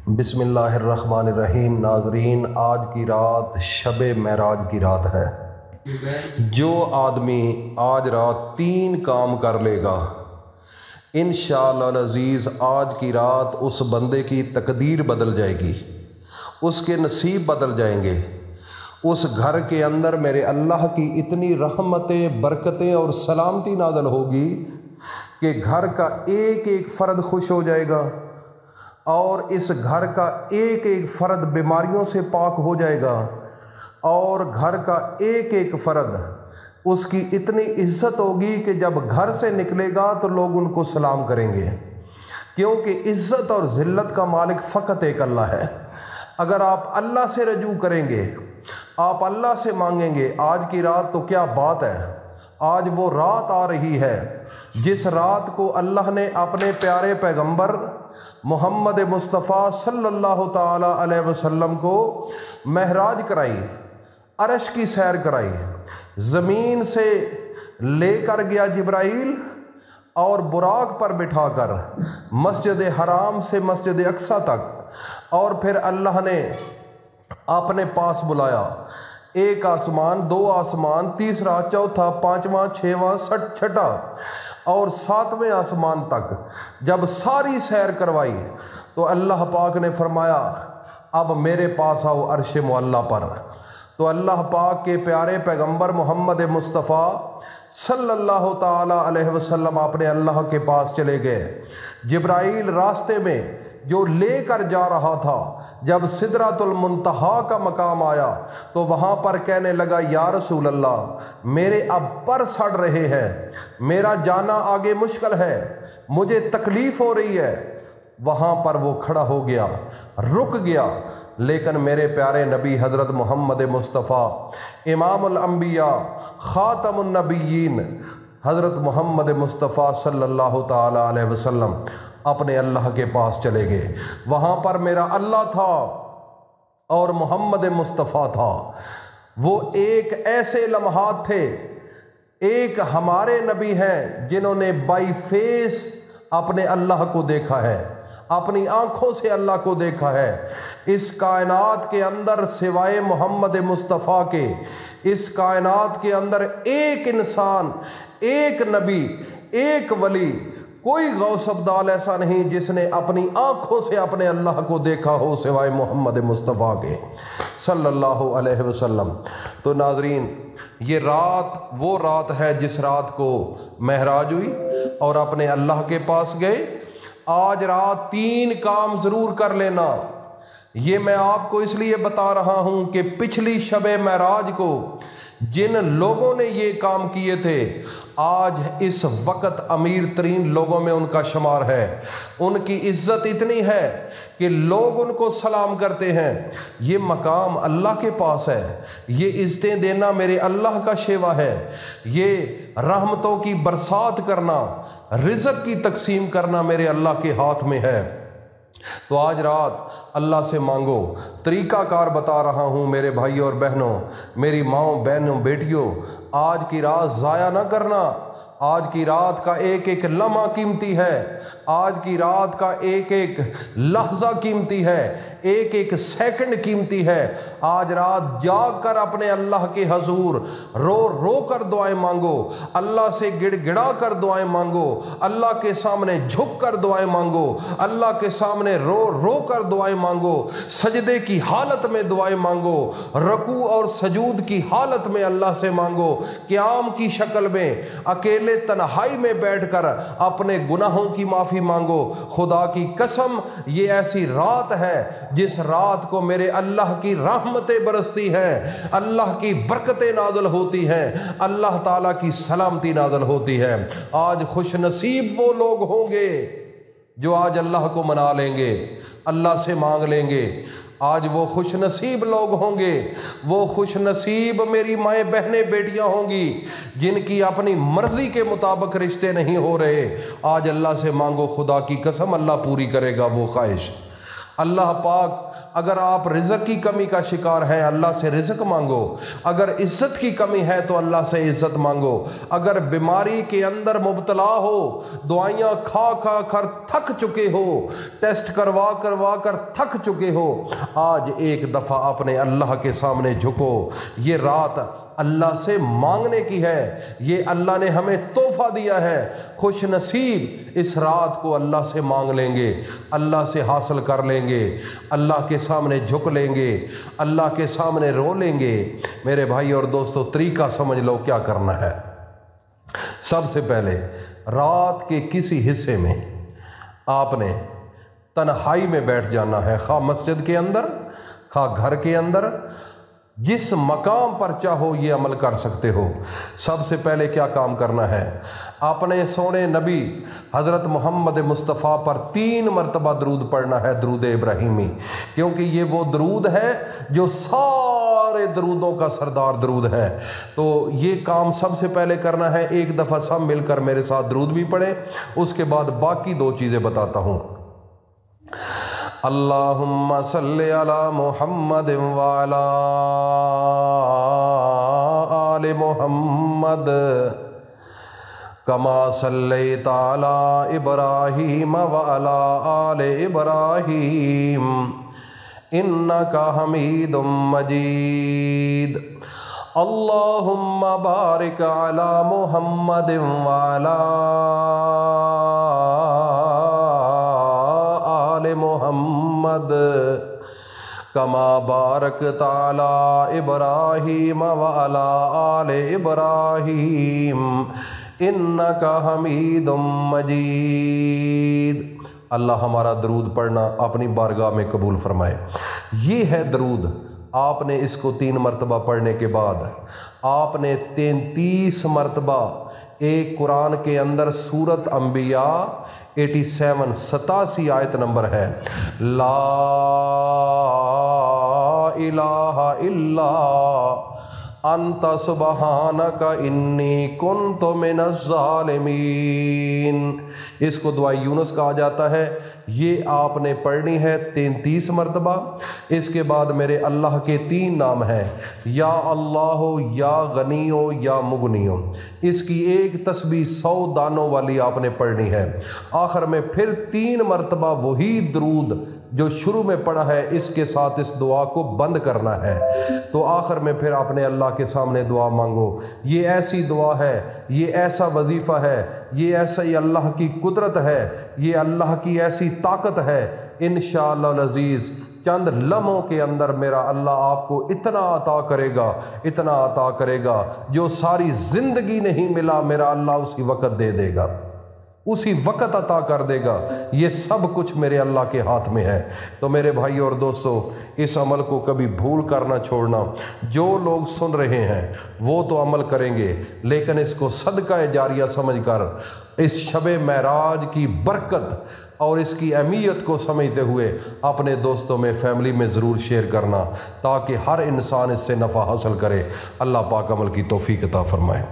بسم اللہ الرحمن الرحیم۔ ناظرین، آج کی رات شب معراج کی رات ہے۔ جو آدمی آج رات 3 کام کر لے گا، انشاءاللہ العزیز آج کی رات اس بندے کی تقدیر بدل جائے گی، اس کے نصیب بدل جائیں گے۔ اس گھر کے اندر میرے اللہ کی اتنی رحمتیں، برکتیں اور سلامتی نازل ہوگی کہ گھر کا ایک ایک فرد خوش ہو جائے گا، اور اس گھر کا ایک ایک فرد بیماریوں سے پاک ہو جائے گا، اور گھر کا ایک ایک فرد اس کی اتنی عزت ہوگی کہ جب گھر سے نکلے گا تو لوگ ان کو سلام کریں گے، کیونکہ عزت اور ذلت کا مالک فقط ایک اللہ ہے۔ اگر آپ اللہ سے رجوع کریں گے، آپ اللہ سے مانگیں گے، آج کی رات تو کیا بات ہے۔ آج وہ رات آ رہی ہے جس رات کو اللہ نے اپنے پیارے پیغمبر محمد مصطفیٰ صلی اللہ تعالی علیہ وسلم کو معراج کرائی، عرش کی سیر کرائی، زمین سے لے کر گیا جبرائیل اور براق پر بٹھا کر مسجد حرام سے مسجد اقصیٰ تک، اور پھر اللہ نے اپنے پاس بلایا۔ ایک آسمان، 2 آسمان، تیسرا، چوتھا، 5واں، 6واں، 6ٹھا اور 7ویں آسمان تک جب ساری سیر کروائی تو اللہ پاک نے فرمایا اب میرے پاس آؤ عرش معلیٰ پر۔ تو اللہ پاک کے پیارے پیغمبر محمد مصطفیٰ صلی اللہ تعالی علیہ وسلم اپنے اللہ کے پاس چلے گئے۔ جبرائیل راستے میں جو لے کر جا رہا تھا، جب سدرۃ المنتہا کا مقام آیا تو وہاں پر کہنے لگا، یا رسول اللہ میرے اب پر سڑ رہے ہیں، میرا جانا آگے مشکل ہے، مجھے تکلیف ہو رہی ہے۔ وہاں پر وہ کھڑا ہو گیا، رک گیا، لیکن میرے پیارے نبی حضرت محمد مصطفیٰ امام الانبیاء خاتم النبیین حضرت محمد مصطفیٰ صلی اللہ تعالی علیہ وسلم اپنے اللہ کے پاس چلے گئے۔ وہاں پر میرا اللہ تھا اور محمد مصطفیٰ تھا۔ وہ ایک ایسے لمحات تھے، ایک ہمارے نبی ہیں جنہوں نے بائی فیس اپنے اللہ کو دیکھا ہے، اپنی آنکھوں سے اللہ کو دیکھا ہے۔ اس کائنات کے اندر سوائے محمد مصطفیٰ کے، اس کائنات کے اندر ایک انسان، ایک نبی، ایک ولی، کوئی غوث ابدال ایسا نہیں جس نے اپنی آنکھوں سے اپنے اللہ کو دیکھا ہو سوائے محمد مصطفیٰ کے صلی اللہ علیہ وسلم۔ تو ناظرین، یہ رات وہ رات ہے جس رات کو معراج ہوئی اور اپنے اللہ کے پاس گئے۔ آج رات 3 کام ضرور کر لینا۔ یہ میں آپ کو اس لیے بتا رہا ہوں کہ پچھلی شب معراج کو جن لوگوں نے یہ کام کیے تھے، آج اس وقت امیر ترین لوگوں میں ان کا شمار ہے۔ ان کی عزت اتنی ہے کہ لوگ ان کو سلام کرتے ہیں۔ یہ مقام اللہ کے پاس ہے، یہ عزتیں دینا میرے اللہ کا شیوا ہے، یہ رحمتوں کی برسات کرنا، رزق کی تقسیم کرنا میرے اللہ کے ہاتھ میں ہے۔ تو آج رات اللہ سے مانگو۔ طریقہ کار بتا رہا ہوں میرے بھائیوں اور بہنوں، میری ماؤں، بہنوں، بیٹیوں، آج کی رات ضائع نہ کرنا۔ آج کی رات کا ایک ایک لمحہ قیمتی ہے، آج کی رات کا ایک ایک لحظہ قیمتی ہے، ایک ایک سیکنڈ قیمتی ہے۔ آج رات جاگ کر اپنے اللہ کے حضور رو رو کر دعائیں مانگو، اللہ سے گڑ گڑا کر دعائیں مانگو، اللہ کے سامنے جھک کر دعائیں مانگو، اللہ کے سامنے رو رو کر دعائیں مانگو، سجدے کی حالت میں دعائیں مانگو، رکوع اور سجود کی حالت میں اللہ سے مانگو، قیام کی شکل میں اکیلے تنہائی میں بیٹھ کر اپنے گناہوں کی معافی مانگو۔ خدا کی قسم یہ ایسی رات ہے جس رات کو میرے اللہ کی رحمتیں برستی ہیں، اللہ کی برکتیں نازل ہوتی ہیں، اللہ تعالیٰ کی سلامتی نازل ہوتی ہے۔ آج خوش نصیب وہ لوگ ہوں گے جو آج اللہ کو منا لیں گے، اللہ سے مانگ لیں گے۔ آج وہ خوش نصیب لوگ ہوں گے، وہ خوش نصیب میری مائیں، بہنیں، بیٹیاں ہوں گی جن کی اپنی مرضی کے مطابق رشتے نہیں ہو رہے۔ آج اللہ سے مانگو، خدا کی قسم اللہ پوری کرے گا وہ خواہش۔ اللہ پاک اگر آپ رزق کی کمی کا شکار ہیں اللہ سے رزق مانگو، اگر عزت کی کمی ہے تو اللہ سے عزت مانگو، اگر بیماری کے اندر مبتلا ہو، دعائیاں کھا کھا کر تھک چکے ہو، ٹیسٹ کروا کر تھک چکے ہو، آج ایک دفعہ اپنے اللہ کے سامنے جھکو۔ یہ رات اللہ سے مانگنے کی ہے، یہ اللہ نے ہمیں تحفہ دیا ہے۔ خوش نصیب اس رات کو اللہ سے مانگ لیں گے، اللہ سے حاصل کر لیں گے، اللہ کے سامنے جھک لیں گے، اللہ کے سامنے رو لیں گے۔ میرے بھائی اور دوستو، طریقہ سمجھ لو کیا کرنا ہے۔ سب سے پہلے رات کے کسی حصے میں آپ نے تنہائی میں بیٹھ جانا ہے، خواہ مسجد کے اندر، خواہ گھر کے اندر، جس مقام پر چاہو یہ عمل کر سکتے ہو۔ سب سے پہلے کیا کام کرنا ہے؟ اپنے سونے نبی حضرت محمد مصطفیٰ پر 3 مرتبہ درود پڑھنا ہے، درود ابراہیمی، کیونکہ یہ وہ درود ہے جو سارے درودوں کا سردار درود ہے۔ تو یہ کام سب سے پہلے کرنا ہے۔ ایک دفعہ سب مل کر میرے ساتھ درود بھی پڑھیں، اس کے بعد باقی 2 چیزیں بتاتا ہوں۔ اللہم صلی علی محمد وعلی آل محمد کما صلیت علی ابراہیم وعلی آل ابراہیم انک حمید مجید۔ اللہم بارک علی محمد وعلی محمد کما بارکت علی ابراہیم وعلی آل ابراہیم انک حمید مجید۔ اللہ ہمارا درود پڑھنا اپنی بارگاہ میں قبول فرمائے۔ یہ ہے درود، آپ نے اس کو 3 مرتبہ پڑھنے کے بعد آپ نے 33 مرتبہ ایک قرآن کے اندر سورت انبیاء 87 آیت نمبر ہے، لا الہ الا انت سبحانک انی کنت من الظالمین۔ اس کو دعائے یونس کہا جاتا ہے۔ یہ آپ نے پڑھنی ہے 33 مرتبہ۔ اس کے بعد میرے اللہ کے 3 نام ہیں، یا اللہ، یا غنیو، یا مغنیو۔ اس کی ایک تسبیح 100 دانوں والی آپ نے پڑھنی ہے۔ آخر میں پھر 3 مرتبہ وہی درود جو شروع میں پڑھا ہے اس کے ساتھ اس دعا کو بند کرنا ہے۔ تو آخر میں پھر آپ نے اللہ کے سامنے دعا مانگو۔ یہ ایسی دعا ہے، یہ ایسا وظیفہ ہے، یہ ایسی اللہ کی قدرت ہے، یہ اللہ کی ایسی طاقت ہے۔ انشاءاللہ العزیز چند لمحوں کے اندر میرا اللہ آپ کو اتنا عطا کرے گا، اتنا عطا کرے گا جو ساری زندگی نہیں ملا، میرا اللہ اسی وقت دے دے گا، اسی وقت عطا کر دے گا۔ یہ سب کچھ میرے اللہ کے ہاتھ میں ہے۔ تو میرے بھائی اور دوستو، اس عمل کو کبھی بھول کر نہ چھوڑنا۔ جو لوگ سن رہے ہیں وہ تو عمل کریں گے، لیکن اس کو صدقہ جاریہ سمجھ کر اس شب معراج کی برکت اور اس کی اہمیت کو سمجھتے ہوئے اپنے دوستوں میں، فیملی میں ضرور شیئر کرنا، تاکہ ہر انسان اس سے نفع حاصل کرے۔ اللہ پاک عمل کی توفیق عطا فرمائے۔